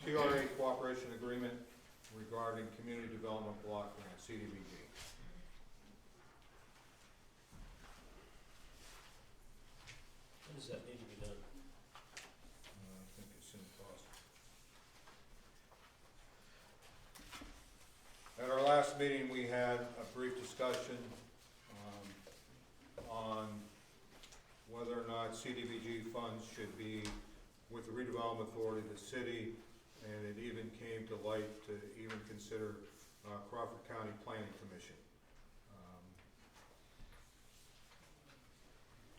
TRA cooperation agreement regarding community development block grant, CDBG. When does that need to be done? I think it's in process. At our last meeting, we had a brief discussion on whether or not CDBG funds should be with the redevelopment authority of the city, and it even came to light to even consider Crawford County Planning Commission.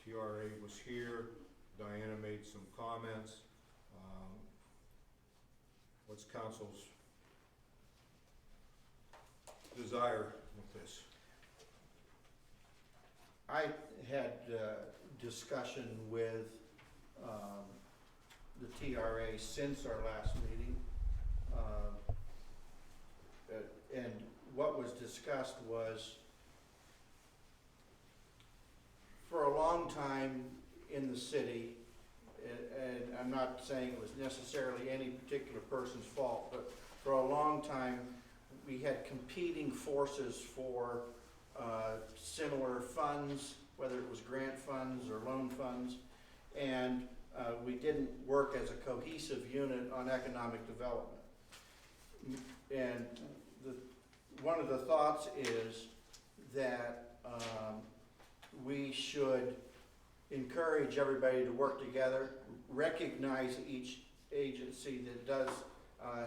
TRA was here, Diana made some comments. What's council's desire with this? I had discussion with the TRA since our last meeting, and what was discussed was, for a long time in the city, and I'm not saying it was necessarily any particular person's fault, but for a long time we had competing forces for similar funds, whether it was grant funds or loan funds, and we didn't work as a cohesive unit on economic development. And one of the thoughts is that we should encourage everybody to work together, recognize each agency that does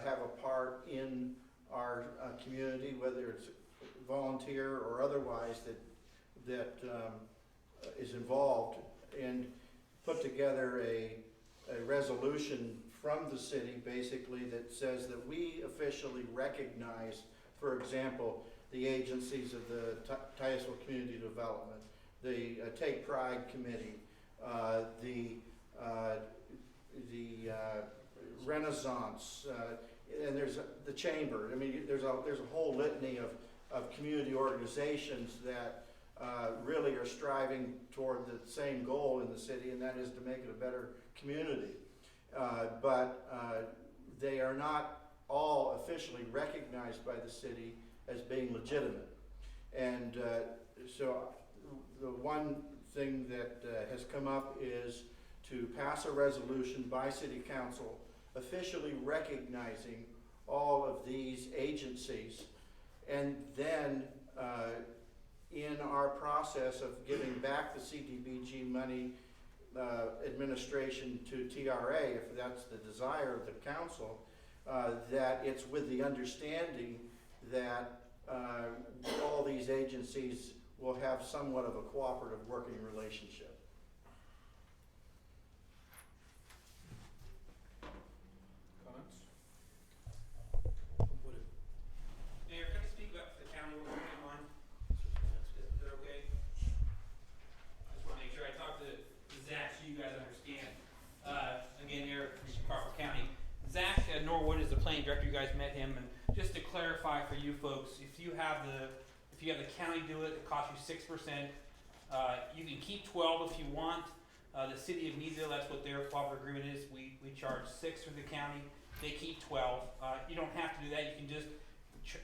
have a part in our community, whether it's volunteer or otherwise, that is involved, and put together a resolution from the city basically that says that we officially recognize, for example, the agencies of the Titusville Community Development, the Take Pride Committee, the Renaissance, and there's the Chamber. I mean, there's a whole litany of community organizations that really are striving toward the same goal in the city, and that is to make it a better community. But they are not all officially recognized by the city as being legitimate. And so the one thing that has come up is to pass a resolution by City Council officially recognizing all of these agencies, and then in our process of giving back the CDBG money administration to TRA, if that's the desire of the council, that it's with the understanding that all these agencies will have somewhat of a cooperative working relationship. Comments? Mayor, can I speak about the county real quick, on? Is that okay? I just want to make sure I talk to Zach so you guys understand. Again, Mayor, Crawford County. Zach Norwood is the planning director. You guys met him, and just to clarify for you folks, if you have the county do it, it costs you 6%. You can keep 12 if you want. The city of Meadville, that's what their cooperative agreement is. We charge 6 for the county. They keep 12. You don't have to do that. You can just,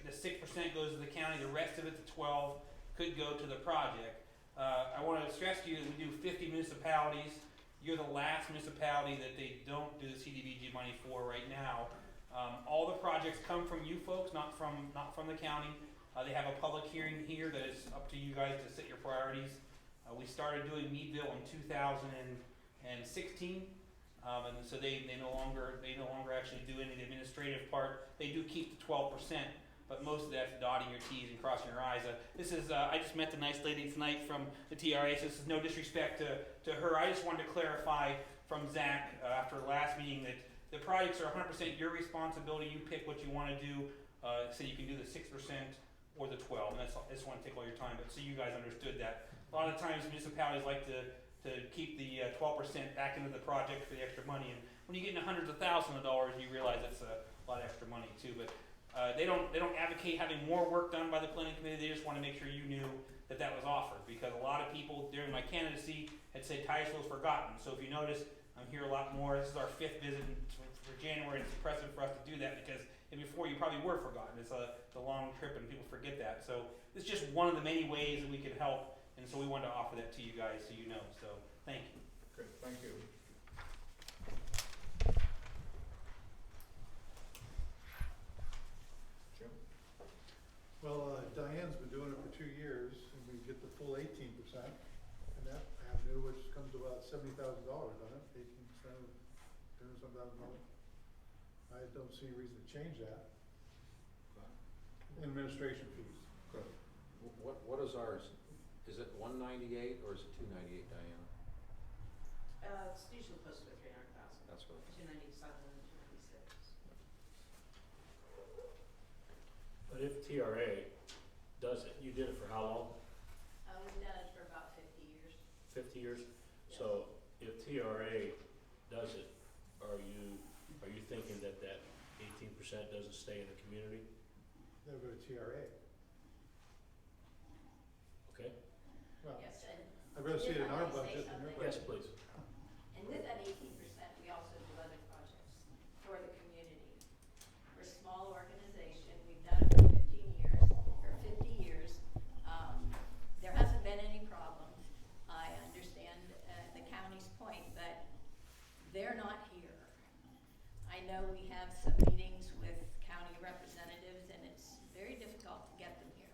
the 6% goes to the county. The rest of it, the 12, could go to the project. I want to stress to you that we do 50 municipalities. You're the last municipality that they don't do the CDBG money for right now. All the projects come from you folks, not from the county. They have a public hearing here that is up to you guys to set your priorities. We started doing Meadville in 2016, and so they no longer actually do any of the administrative part. They do keep the 12%, but most of that's dotting your T's and crossing your I's. This is I just met the nice lady tonight from the TRA, so this is no disrespect to her. I just wanted to clarify from Zach after the last meeting that the projects are 100% your responsibility. You pick what you want to do, so you can do the 6% or the 12, and I just want to take all your time, but so you guys understood that. A lot of times municipalities like to keep the 12% back into the project for the extra money, and when you get into hundreds of thousands of dollars, you realize that's a lot of extra money too. But they don't advocate having more work done by the planning committee. They just want to make sure you knew that that was offered, because a lot of people during my candidacy had said Titusville's forgotten. So if you notice, I'm here a lot more. This is our 5th visit for January whether it's impressive for us to do that, because before you probably were forgotten. It's a long trip and people forget that. So it's just one of the many ways that we could help, and so we wanted to offer that to you guys so you know. So thank you. Good, thank you. Jim? Well, Diane's been doing it for 2 years, and we get the full 18%, and that avenue, which comes to about $70,000, doesn't it? 18% of $200,000. I don't see a reason to change that. Administration fees. Good. What is ours? Is it 198 or is it 298, Diana? It's usually posted at 300,000. That's what. 297 and 296. But if TRA does it, you did it for how long? We've done it for about 50 years. 50 years? Yes. So if TRA does it, are you thinking that 18% doesn't stay in the community? They'll go to TRA. Okay? Well, Yes, and I'd rather see it in our Did I say budget than your something? Yes, budget. please. and with that 18%, we also do other projects for the community. We're a small organization. We've done it for 15 years, or 50 years. There hasn't been any problems. I understand the county's point, but they're not here. I know we have some meetings with county representatives, and it's very difficult to get them here.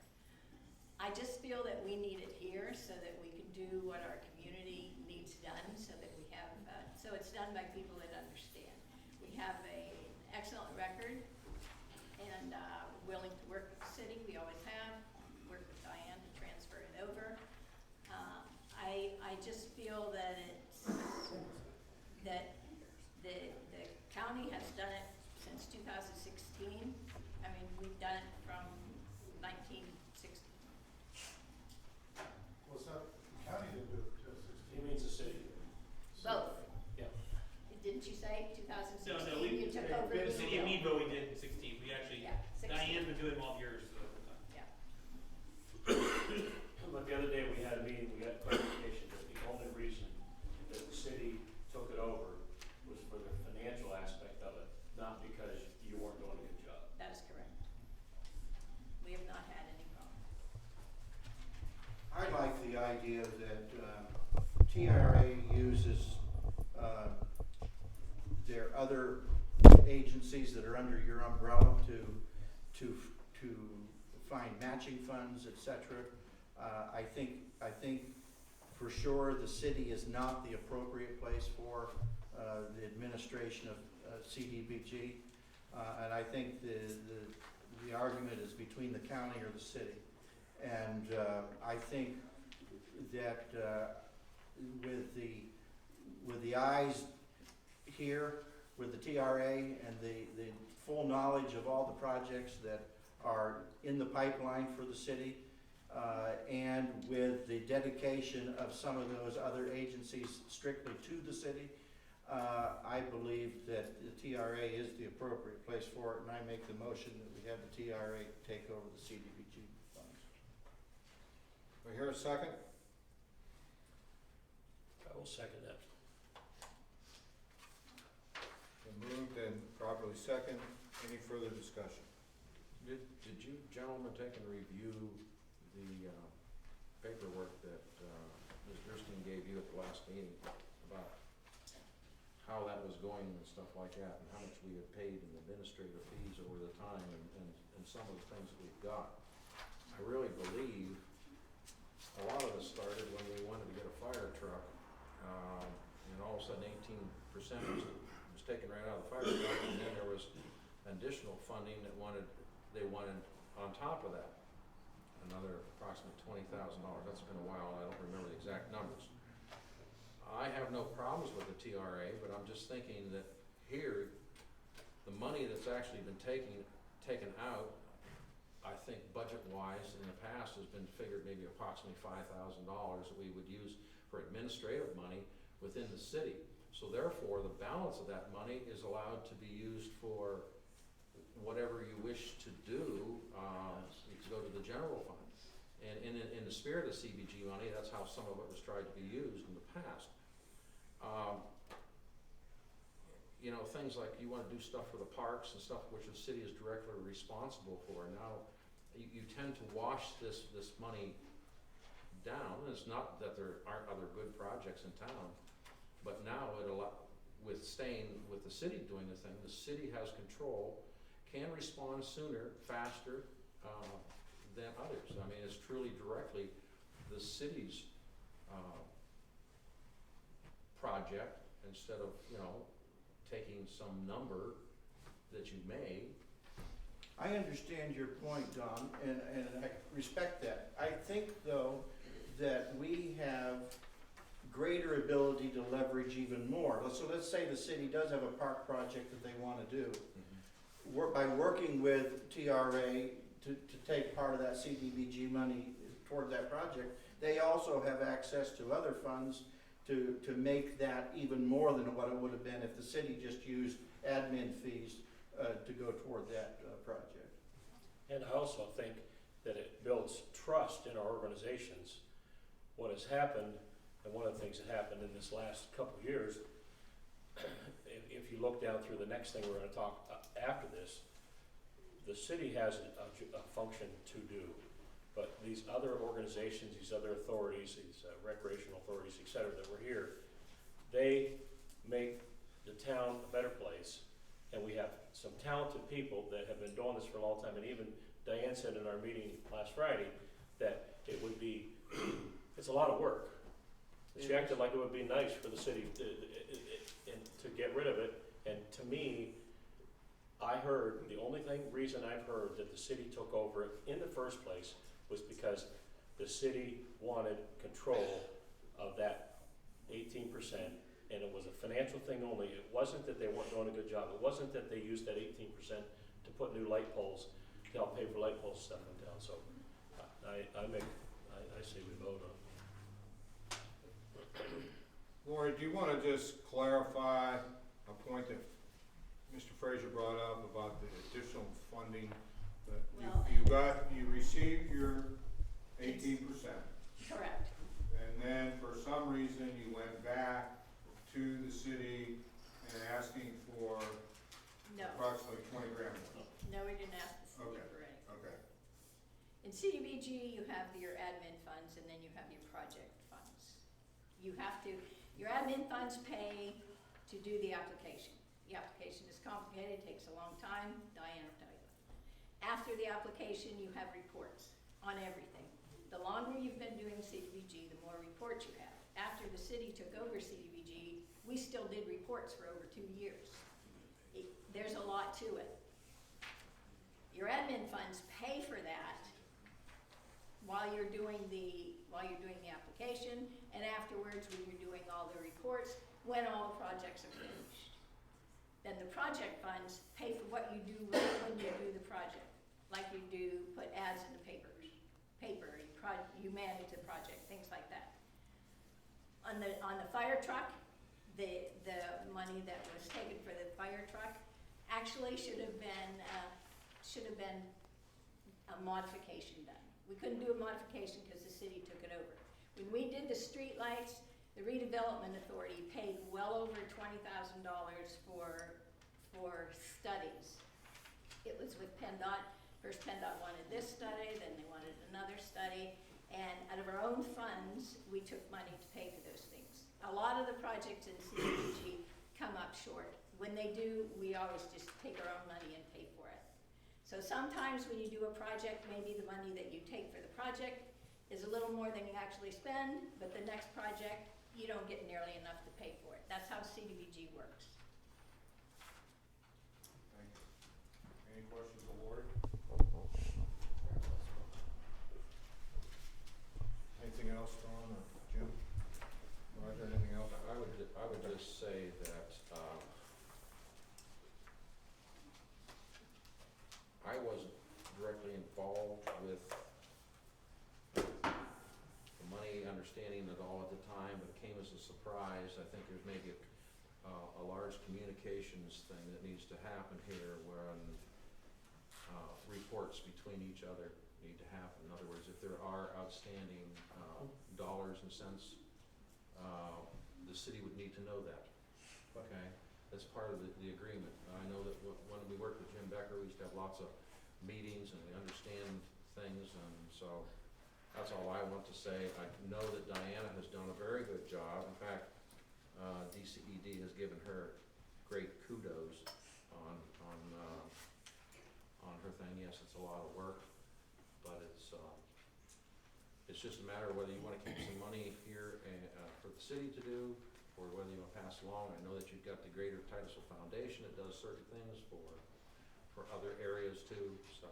I just feel that we need it here so that we can do what our community needs done, so that we have, so it's done by people that understand. We have an excellent record, and willing to work with the city, we always have, worked with Diane to transfer it over. I just feel that that the county has done it since 2016. I mean, we've done it from 1960. Well, it's not, the county didn't do it till 16. He means the city. Both. Yeah. Didn't you say 2016? No, You took over the the city of Meadville we did in 16. We actually, Yeah, 16. Diane's been doing 12 years. So. Yeah. But the other day we had a meeting, we got clarification that the only reason that the city took it over was for the financial aspect of it, not because you weren't doing a good job. That is correct. We have not had any problem. I like the idea that TRA uses their other agencies that are under your umbrella to find matching funds, et cetera. I think for sure the city is not the appropriate place for the administration of CDBG, and I think the argument is between the county or the city. And I think that with the eyes here, with the TRA and the full knowledge of all the projects that are in the pipeline for the city, and with the dedication of some of those other agencies strictly to the city, I believe that the TRA is the appropriate place for it, and I make the motion that we have the TRA take over the CDBG funds. We hear a second? I will second that. Been moved and properly second. Any further discussion? Did you gentlemen take and review the paperwork that Ms. Gerstein gave you at the last meeting about how that was going and stuff like that, and how much we had paid in administrative fees over the time, and some of the things that we've got? I really believe a lot of this started when we wanted to get a fire truck, and all of a sudden 18% was taken right out of the fire truck, and then there was additional funding that they wanted on top of that, another approximate $20,000. That's been a while, and I don't remember the exact numbers. I have no problems with the TRA, but I'm just thinking that here, the money that's actually been taken out, I think budget-wise in the past has been figured maybe approximately $5,000 that we would use for administrative money within the city. So therefore, the balance of that money is allowed to be used for whatever you wish to do, to go to the general fund. And in the spirit of CBG money, that's how some of it was tried to be used in the past. you know, things like you wanna do stuff for the parks and stuff which the city is directly responsible for. Now, you tend to wash this money down. It's not that there aren't other good projects in town, but now with the city doing the thing, the city has control, can respond sooner, faster, than others. I mean, it's truly directly the city's, project, instead of, you know, taking some number that you made. I understand your point, Don, and I respect that. I think, though, that we have greater ability to leverage even more. So let's say the city does have a park project that they want to do. By working with TRA to take part of that CDBG money toward that project, they also have access to other funds to make that even more than what it would have been if the city just used admin fees to go toward that project. And I also think that it builds trust in our organizations. What has happened, and one of the things that happened in this last couple of years, if you look down through the next thing we're gonna talk after this, the city has a function to do. But these other organizations, these other authorities, these recreational authorities, et cetera, that were here, they make the town a better place. And we have some talented people that have been doing this for a long time. And even Diane said in our meeting last Friday that it would be, it's a lot of work. She acted like it would be nice for the city to get rid of it. And to me, I heard, the only reason I've heard that the city took over it in the first place was because the city wanted control of that 18%, and it was a financial thing only. It wasn't that they weren't doing a good job. It wasn't that they used that 18% to put new light poles, to help pay for light poles stuff in town. So I say we vote on. Lori, do you want to just clarify a point that Mr. Fraser brought up about the additional funding? That you received your 18%. Correct. And then for some reason you went back to the city and asking for No, approximately 20 grand more. no, we didn't ask the city Okay. for anything. Okay. In CDBG, you have your admin funds and then you have your project funds. You have to, your admin funds pay to do the application. The application is complicated, takes a long time, Diane will tell you. After the application, you have reports on everything. The longer you've been doing CDBG, the more reports you have. After the city took over CDBG, we still did reports for over 2 years. There's a lot to it. Your admin funds pay for that while you're doing the application, and afterwards when you're doing all the reports, when all the projects are finished. Then the project funds pay for what you do right when you do the project. Like you do put ads in the paper, you manage the project, things like that. On the fire truck, the money that was taken for the fire truck actually should have been a modification done. We couldn't do a modification because the city took it over. When we did the street lights, the redevelopment authority paid well over $20,000 for studies. It was with PennDOT. First PennDOT wanted this study, then they wanted another study, and out of our own funds, we took money to pay for those things. A lot of the projects in CDBG come up short. When they do, we always just take our own money and pay for it. So sometimes when you do a project, maybe the money that you take for the project is a little more than you actually spend, but the next project, you don't get nearly enough to pay for it. That's how CDBG works. Thank you. Any questions of Lori? Anything else, Don or Jim? Roger, anything else? I would just say that, I wasn't directly involved with the money, understanding it all at the time, but it came as a surprise. I think there's maybe a large communications thing that needs to happen here when reports between each other need to happen. In other words, if there are outstanding dollars and cents, the city would need to know that, okay? as part of the agreement. I know that when we worked with Jim Becker, we used to have lots of meetings and we understand things, and so that's all I want to say. I know that Diana has done a very good job. In fact, DCED has given her great kudos on her thing. Yes, it's a lot of work, but it's just a matter of whether you want to keep some money here for the city to do, or whether you want to pass along. I know that you've got the Greater Titusville Foundation that does certain things for other areas too, so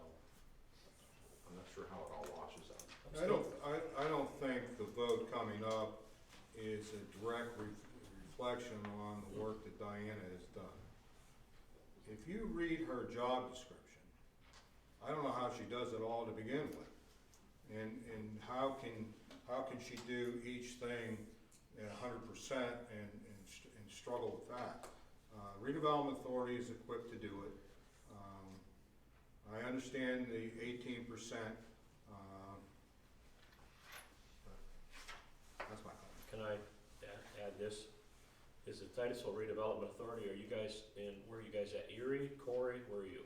I'm not sure how it all washes out. I don't think the vote coming up is a direct reflection on the work that Diana has done. If you read her job description, I don't know how she does it all to begin with. And how can she do each thing at 100% and struggle with that? Redevelopment Authority is equipped to do it. I understand the 18%. That's my comment. Can I add this? Is the Titusville Redevelopment Authority, where are you guys at? Erie, Corey, where are you?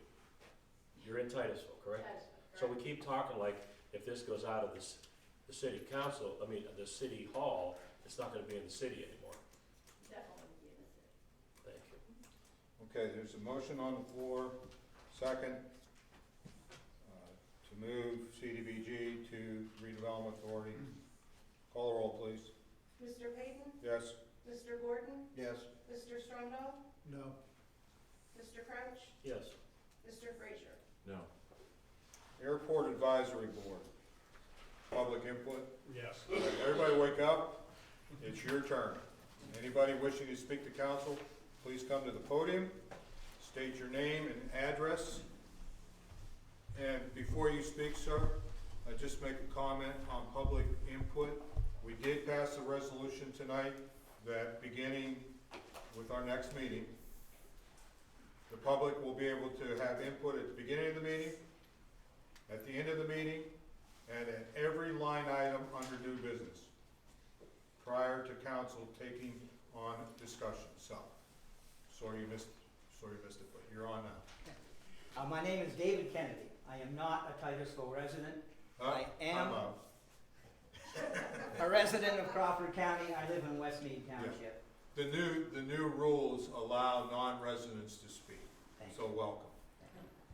You're in Titusville, correct? So we keep talking like if this goes out of the city council, the city hall, it's not gonna be in the city anymore. Definitely be in the city. Thank you. Okay, there's a motion on the floor, second, to move CDBG to Redevelopment Authority. Call the roll, please. Mr. Payton? Yes? Mr. Gordon? Yes. Mr. Strondahl? No. Mr. Crouch? Yes. Mr. Frazier? No. Airport Advisory Board. Public input. Yes. All right, everybody wake up. It's your turn. Anybody wishing to speak to council, please come to the podium, state your name and address. And before you speak, sir, I just make a comment on public input. We did pass a resolution tonight that beginning with our next meeting, the public will be able to have input at the beginning of the meeting, at the end of the meeting, and at every line item under new business, prior to council taking on discussion. So, sorry you missed it, but you're on now. My name is David Kennedy. I am not a Titusville resident. I am I'm out. a resident of Crawford County. I live in Westmead Township. The new rules allow non-residents to speak, Thank so you. welcome.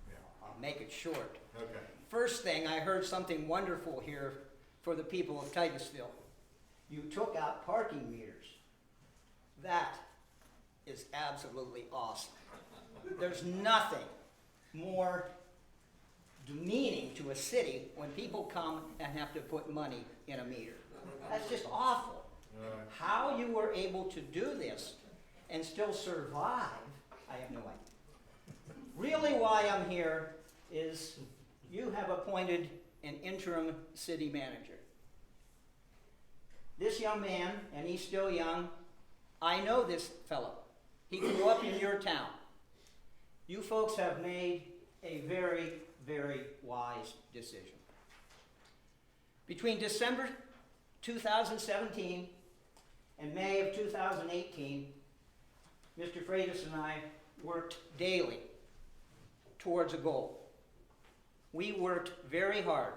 Yeah. I'll make it short. Okay. First thing, I heard something wonderful here for the people of Titusville. You took out parking meters. That is absolutely awesome. There's nothing more demeaning to a city when people come and have to put money in a meter. That's just awful. All right. How you were able to do this and still survive, I have no idea. Really why I'm here is you have appointed an interim city manager. This young man, and he's still young, I know this fellow. He grew up in your town. You folks have made a very, very wise decision. Between December 2017 and May of 2018, Mr. Freitas and I worked daily towards a goal. We worked very hard.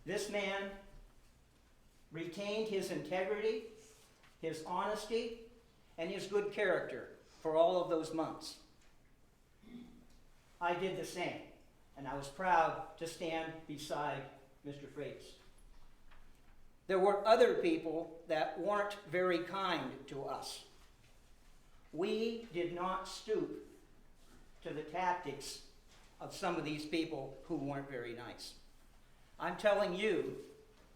This man retained his integrity, his honesty, and his good character for all of those months. I did the same, and I was proud to stand beside Mr. Freitas. There were other people that weren't very kind to us. We did not stoop to the tactics of some of these people who weren't very nice. I'm telling you,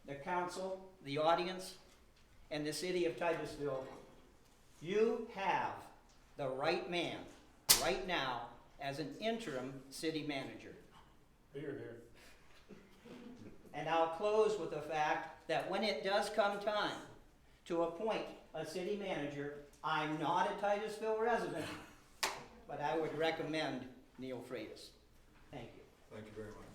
the council, the audience, and the city of Titusville, you have the right man right now as an interim city manager. Here. And I'll close with the fact that when it does come time to appoint a city manager, I'm not a Titusville resident, but I would recommend Neil Freitas. Thank you. Thank you very much.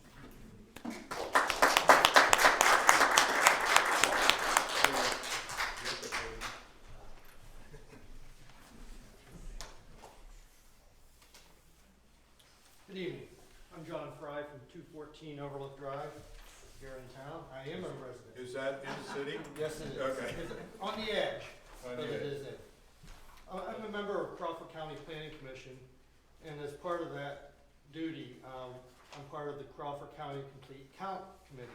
Good evening. I'm John Fry from 214 Overlook Drive here in town. I am a resident. Is that in the city? Yes, it is. Okay. It's on the edge, On but the it edge. is in. I'm a member of Crawford County Planning Commission, and as part of that duty, I'm part of the Crawford County Complete Count Committee.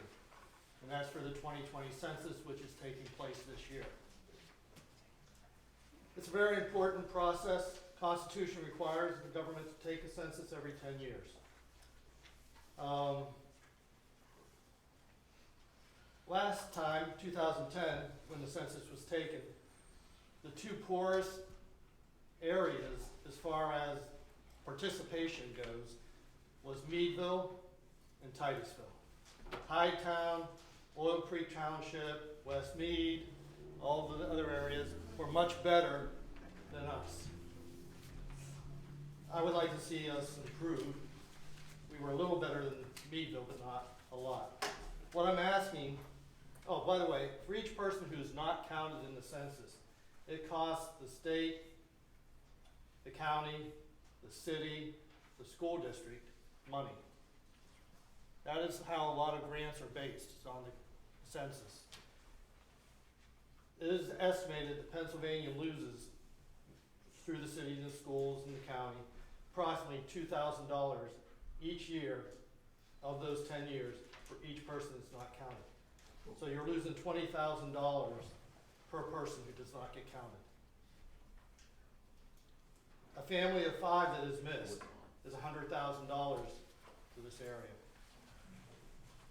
And that's for the 2020 census, which is taking place this year. It's a very important process. Constitution requires the government to take a census every 10 years. Last time, 2010, when the census was taken, the two poorest areas as far as participation goes was Meadville and Titusville. Hightown, Oil Creek Township, West Mead, all of the other areas were much better than us. I would like to see us improve. We were a little better than Meadville, but not a lot. What I'm asking, oh, by the way, for each person who's not counted in the census, it costs the state, the county, the city, the school district money. That is how a lot of grants are based, it's on the census. It is estimated that Pennsylvania loses, through the city and the schools and the county, approximately $2,000 each year of those 10 years for each person that's not counted. So you're losing $20,000 per person who does not get counted. A family of 5 that is missed is $100,000 to this area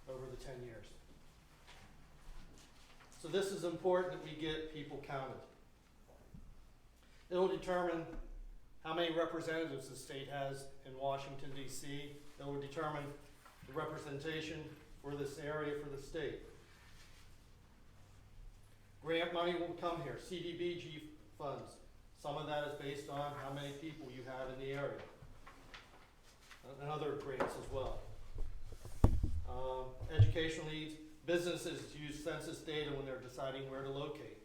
over the 10 years. So this is important that we get people counted. It'll determine how many representatives the state has in Washington, D.C. It will determine the representation for this area for the state. Grant money will come here, CDBG funds. Some of that is based on how many people you have in the area. And other grants as well. Educational needs, businesses use census data when they're deciding where to locate.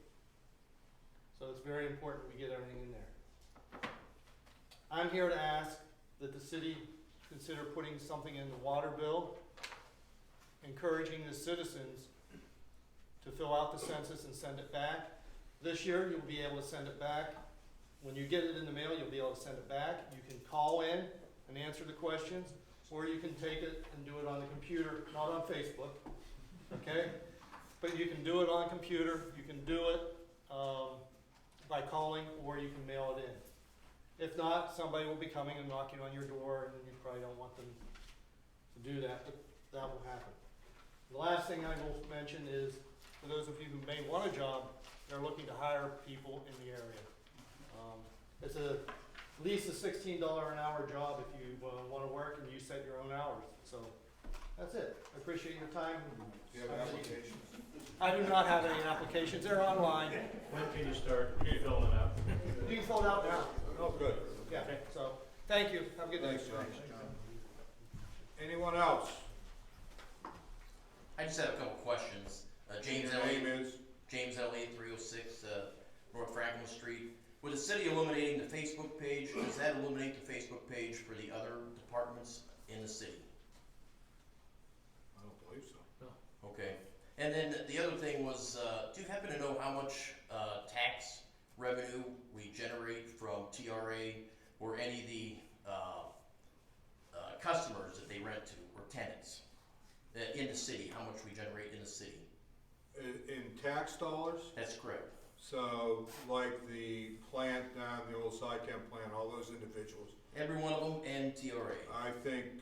So it's very important we get everything in there. I'm here to ask that the city consider putting something in the water bill, encouraging the citizens to fill out the census and send it back. This year, you'll be able to send it back. When you get it in the mail, you'll be able to send it back. You can call in and answer the questions, or you can take it and do it on the computer, not on Facebook, okay? But you can do it on computer, you can do it by calling, or you can mail it in. If not, somebody will be coming and knocking on your door, and you probably don't want them to do that, but that will happen. The last thing I will mention is, for those of you who may want a job, they're looking to hire people in the area. It's at least a $16 an hour job if you want to work and you set your own hours. So that's it. I appreciate your time. Do you have applications? I do not have any applications, they're online. When can you start filling it out? You can fill it out now. Oh, good. Yeah, so, thank you, have a good day. Thanks, John. Anyone else? I just have a couple questions. James Your name Elliott, is? James Elliott, 306 North Franklin Street. With the city eliminating the Facebook page, does that eliminate the Facebook page for the other departments in the city? I don't believe so. Okay. And then the other thing was, do you happen to know how much tax revenue we generate from TRA or any of the customers that they rent to or tenants in the city, how much we generate in the city? In tax dollars? That's correct. So, like the plant down, the old SciChem plant, all those individuals. Every one of them and TRA. I think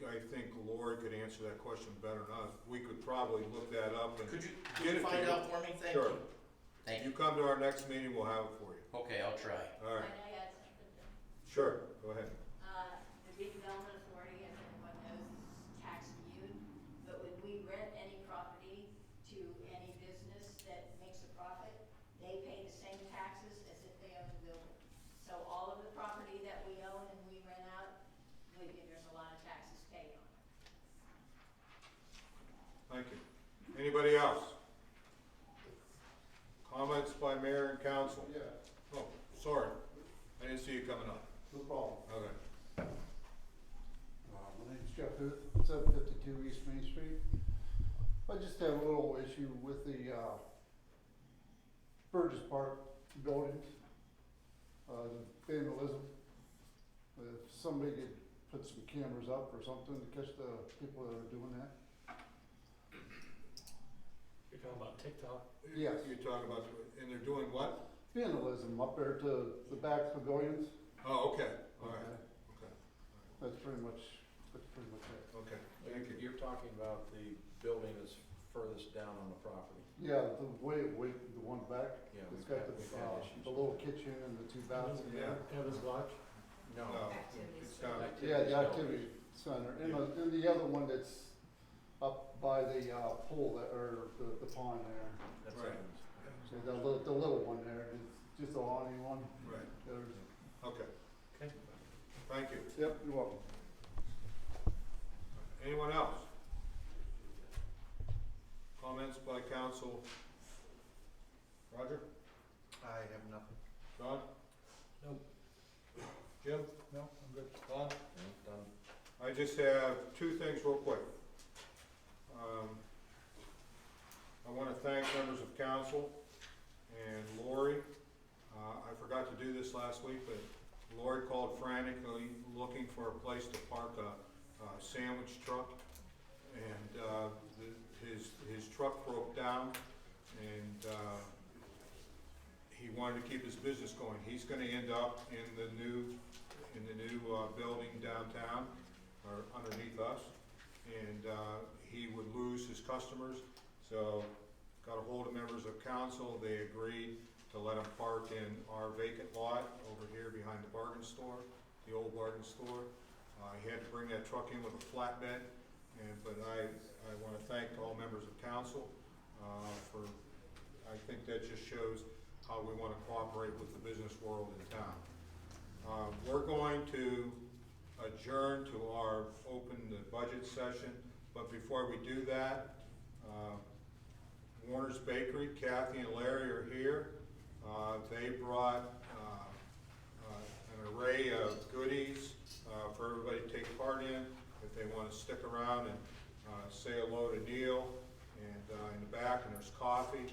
Lori could answer that question better than us. We could probably look that up and Could you get it to find you. out for me? Thank Sure. you. Thank You you. come to our next meeting, we'll have it for you. Okay, I'll try. All right. Might I add something then? Sure, go ahead. The redevelopment authority, as everyone knows, is tax immune, but when we rent any property to any business that makes a profit, they pay the same taxes as if they own the building. So all of the property that we own and we rent out, believe me, there's a lot of taxes paid on it. Thank you. Anybody else? Comments by mayor and council? Yeah, Oh, sorry. I didn't see you coming up. no problem. Okay. My 752 East Main Street. I just have a little issue with the Burgess Park buildings, the vandalism. If somebody could put some cameras up or something to catch the people that are doing that. You're talking about TikTok? Yes. You're talking about, and they're doing what? Vandalism up there to the back pavilions. Oh, okay, all right, okay, That's pretty much it. okay, thank you. You're talking about the building that's furthest down on the property. Yeah, the the one back. Yeah, It's we've got had issues. the little kitchen and the 2 baths in there. Evans Lodge? No. It's down, Yeah, the activity center, and the other one that's up by the pool that, or the pond there. That's Right. Evans. So the little one there, it's just a awning one. right, There's, okay. Okay. Thank you. yep, you're welcome. Anyone else? Comments by council? Roger? I have nothing. Don? Nope. Jim? No, I'm good. Don? Yeah, done. I just have 2 things real quick. I want to thank members of council and Lori. I forgot to do this last week, but Lori called frantically looking for a place to park a sandwich truck. And his truck broke down, and he wanted to keep his business going. He's going to end up in the new building downtown, or underneath us, and he would lose his customers. So got a hold of members of council. They agreed to let him park in our vacant lot over here behind the bargain store, the old bargain store. He had to bring that truck in with a flatbed, but I want to thank all members of council for, I think that just shows how we want to cooperate with the business world in town. We're going to adjourn to our open the budget session, but before we do that, Warner's Bakery, Kathy and Larry are here. They brought an array of goodies for everybody to take part in. If they want to stick around and say hello to Neil, and in the back, and there's coffee.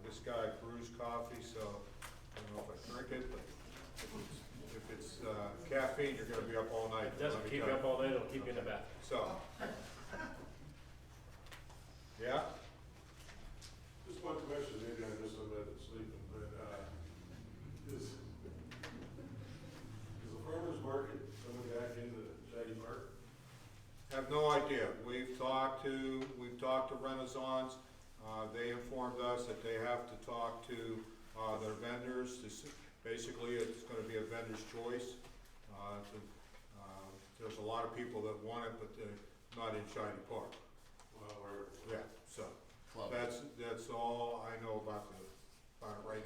This guy brews coffee, so I don't know if I drink it, but if it's caffeine, you're going to be up all night. It doesn't keep you up all night, it'll keep you in the bath. So, yeah? Just one question, maybe I missed some of it sleeping, but, is the farmer's market coming back into Shaggy Park? Have no idea. We've talked to Renaissance. They informed us that they have to talk to their vendors. Basically, it's going to be a vendor's choice. There's a lot of people that want it, but they're not in Shaggy Park. Well, or, Yeah, so Club. that's all I know about it right